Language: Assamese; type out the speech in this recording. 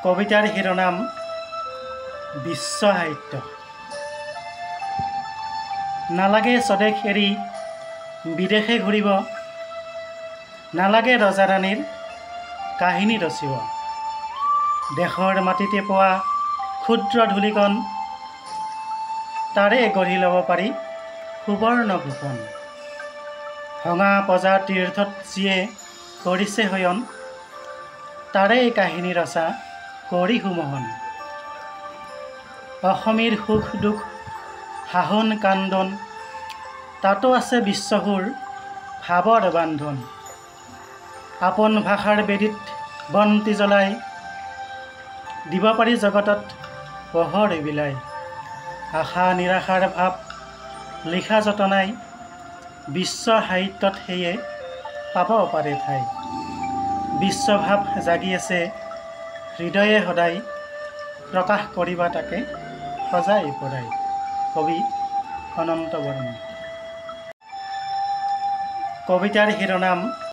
কবিতাৰ শিৰোনাম বিশ্ব সাহিত্য। নালাগে স্বদেশ এৰি বিদেশে ঘূৰিব, নালাগে ৰজা ৰাণীৰ কাহিনী ৰচিব। দেশৰ মাটিতে পোৱা ক্ষুদ্ৰ ধূলিকণ, তাৰে গঢ়ি ল'ব পাৰি সুবৰ্ণ ভূষণ। ভঙা প্ৰজাৰ তীৰ্থত যিয়ে কৰিছে শয়ন, তাৰে কাহিনী ৰচা কৰি সুমোহন। অসমীৰ সুখ দুখ হাহন কান্দন, তাতো আছে বিশ্বসুৰ ভাৱৰ বান্ধন। আপোন ভাষাৰ বেদীত বন্তি জ্বলাই, দিব পাৰি জগতত পোহৰ বিলাই। আশা নিৰাশাৰ ভাৱ লিখা যতনাই, বিশ্ব সাহিত্যত সেয়ে পাব পাৰে ঠাই। বিশ্বভাৱ জাগি আছে হৃদয়ে সদায়, প্ৰকাশ কৰিবা তাকে সজাই পৰাই। কবি অনন্ত বৰ্মন। কবিতাৰ শিৰোনাম